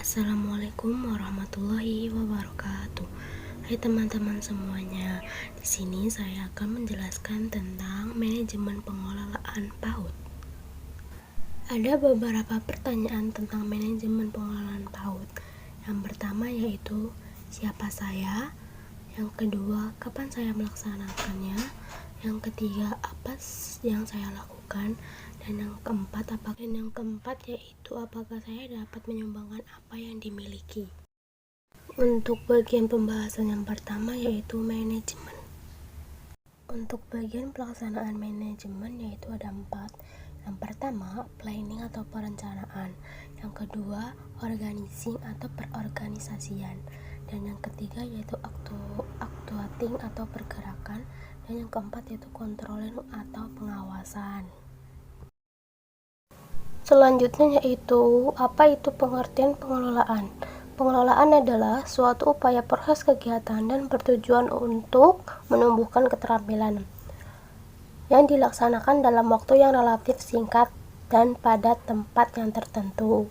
Assalamualaikum warahmatullahi wabarakatuh. Hai teman-teman semuanya. Di sini saya akan menjelaskan tentang manajemen pengelolaan PAUD. Ada beberapa pertanyaan tentang manajemen pengelolaan PAUD. Yang pertama yaitu siapa saya? Yang kedua, kapan saya melaksanakannya? Yang ketiga, apa yang saya lakukan? Dan yang keempat yaitu apakah saya dapat menyumbangkan apa yang dimiliki. Untuk bagian pembahasan yang pertama yaitu manajemen. Untuk bagian pelaksanaan manajemen yaitu ada 4. Yang pertama, planning atau perencanaan. Yang kedua, organizing atau perorganisasian. Dan yang ketiga yaitu actuating atau pergerakan. Dan yang keempat yaitu controlling atau pengawasan. Selanjutnya yaitu apa itu pengertian pengelolaan. Pengelolaan adalah suatu upaya proses kegiatan dan bertujuan untuk menumbuhkan keterampilan yang dilaksanakan dalam waktu yang relatif singkat dan pada tempat yang tertentu.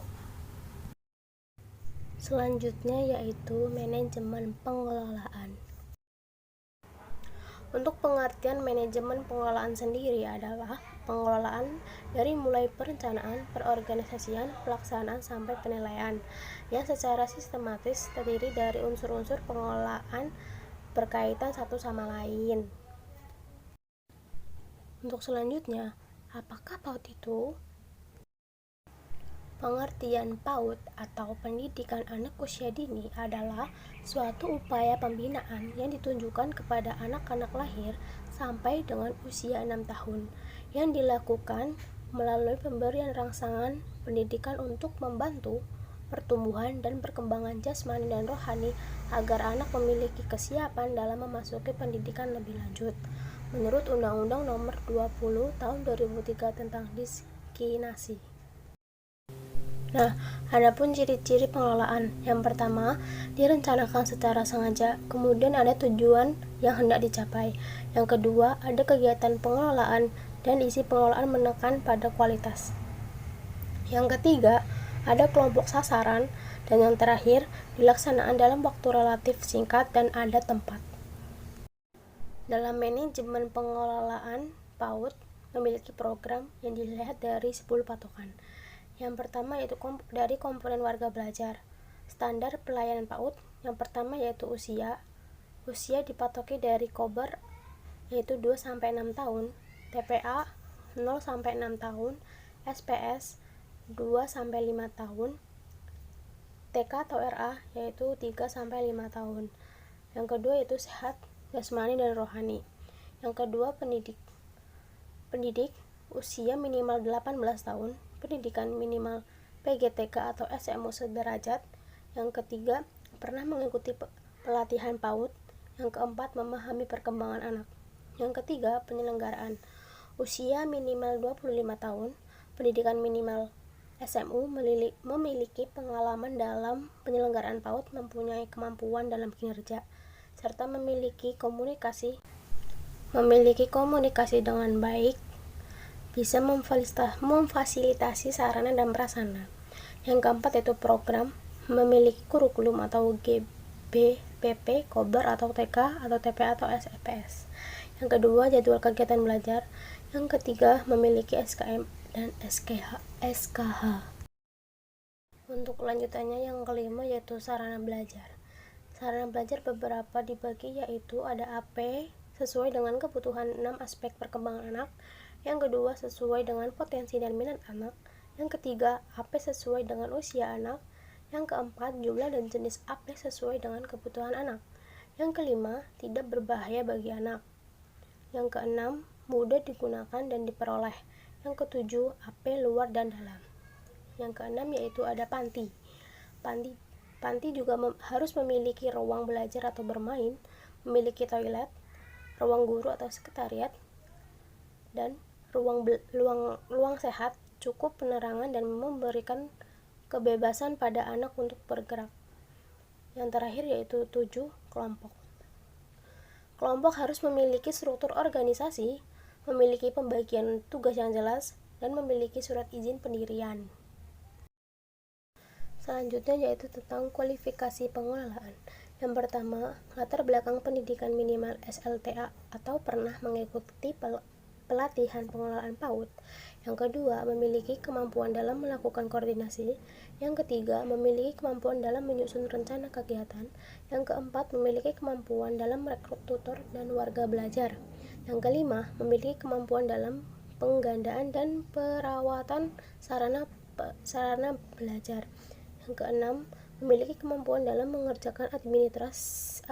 Selanjutnya yaitu manajemen pengelolaan. Untuk pengertian manajemen pengelolaan sendiri adalah pengelolaan dari mulai perencanaan, perorganisasian, pelaksanaan sampai penilaian yang secara sistematis terdiri dari unsur-unsur pengelolaan berkaitan satu sama lain. Untuk selanjutnya, apakah PAUD itu? Pengertian PAUD atau pendidikan anak usia dini adalah suatu upaya pembinaan yang ditujukan kepada anak-anak lahir sampai dengan usia 6 tahun yang dilakukan melalui pemberian rangsangan pendidikan untuk membantu pertumbuhan dan perkembangan jasmani dan rohani agar anak memiliki kesiapan dalam memasuki pendidikan lebih lanjut menurut Undang-Undang Nomor 20 Tahun 2003 tentang diskriminasi. Nah, adapun ciri-ciri pengelolaan. Yang pertama, direncanakan secara sengaja, kemudian ada tujuan yang hendak dicapai. Yang kedua, ada kegiatan pengelolaan dan isi pengelolaan menekan pada kualitas. Yang ketiga, ada kelompok sasaran, dan yang terakhir, dilaksanaan dalam waktu relatif singkat dan ada tempat. Dalam manajemen pengelolaan, PAUD memiliki program yang dilihat dari 10 patokan. Yang pertama yaitu dari komponen warga belajar. Standar pelayanan PAUD yang pertama yaitu usia. Usia dipatoki dari KOBER yaitu 2-6 tahun, TPA 0-6 tahun, SPS 2-5 tahun, TK atau RA yaitu 3-5 tahun. Yang kedua yaitu sehat jasmani dan rohani. Yang kedua pendidik usia minimal 18 tahun, pendidikan minimal PGTK atau SMU sederajat. Yang ketiga, pernah mengikuti pelatihan PAUD. Yang keempat, memahami perkembangan anak. Yang ketiga, penyelenggaraan usia minimal 25 tahun, pendidikan minimal SMU, memiliki pengalaman dalam penyelenggaraan PAUD, mempunyai kemampuan dalam kinerja, serta memiliki komunikasi dengan baik, bisa memfasilitasi sarana dan prasarana. Yang keempat yaitu program, memiliki kurikulum atau GBPP, KOBER atau TK atau TPA atau SPS. Yang kedua jadwal kegiatan belajar. Yang ketiga memiliki SKM dan SKH. Untuk lanjutannya yang kelima yaitu sarana belajar. Sarana belajar beberapa dibagi yaitu ada AP sesuai dengan kebutuhan 6 aspek perkembangan anak. Yang kedua sesuai dengan potensi dan minat anak. Yang ketiga AP sesuai dengan usia anak. Yang keempat jumlah dan jenis AP sesuai dengan kebutuhan anak. Yang kelima tidak berbahaya bagi anak. Yang keenam mudah digunakan dan diperoleh. Yang ketujuh AP luar dan dalam. Yang keenam yaitu ada panti. Panti juga harus memiliki ruang belajar atau bermain, memiliki toilet, ruang guru atau sekretariat, dan ruang sehat, cukup penerangan dan memberikan kebebasan pada anak untuk bergerak. Yang terakhir yaitu 7 kelompok. Kelompok harus memiliki struktur organisasi, memiliki pembagian tugas yang jelas, dan memiliki surat izin pendirian. Selanjutnya yaitu tentang kualifikasi pengelolaan. Yang pertama, latar belakang pendidikan minimal SLTA atau pernah mengikuti pelatihan pengelolaan PAUD. Yang kedua, memiliki kemampuan dalam melakukan koordinasi. Yang ketiga, memiliki kemampuan dalam menyusun rencana kegiatan. Yang keempat, memiliki kemampuan dalam merekrut tutor dan warga belajar. Yang kelima, memiliki kemampuan dalam penggandaan dan perawatan sarana belajar. Yang keenam, memiliki kemampuan dalam mengerjakan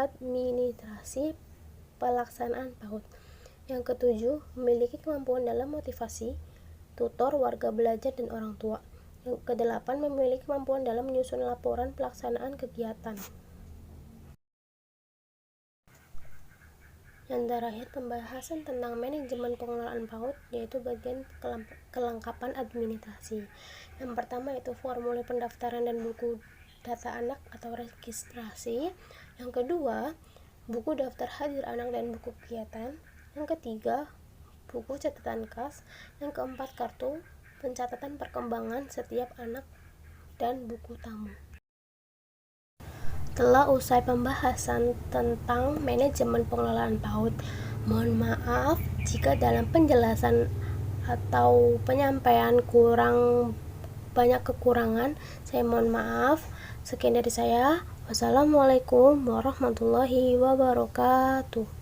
administrasi pelaksanaan PAUD. Yang ketujuh, memiliki kemampuan dalam motivasi tutor, warga belajar, dan orang tua. Yang kedelapan, memiliki kemampuan dalam menyusun laporan pelaksanaan kegiatan. Yang terakhir, pembahasan tentang manajemen pengelolaan PAUD, yaitu bagian kelengkapan administrasi. Yang pertama yaitu formulir pendaftaran dan buku data anak atau registrasi. Yang kedua, buku daftar hadir anak dan buku kegiatan. Yang ketiga, buku catatan kas. Yang keempat, kartu pencatatan perkembangan setiap anak dan buku tamu. Setelah usai pembahasan tentang manajemen pengelolaan PAUD, mohon maaf jika dalam penjelasan atau penyampaian kurang banyak kekurangan. Saya mohon maaf. Sekian dari saya. Wassalamualaikum warahmatullahi wabarakatuh.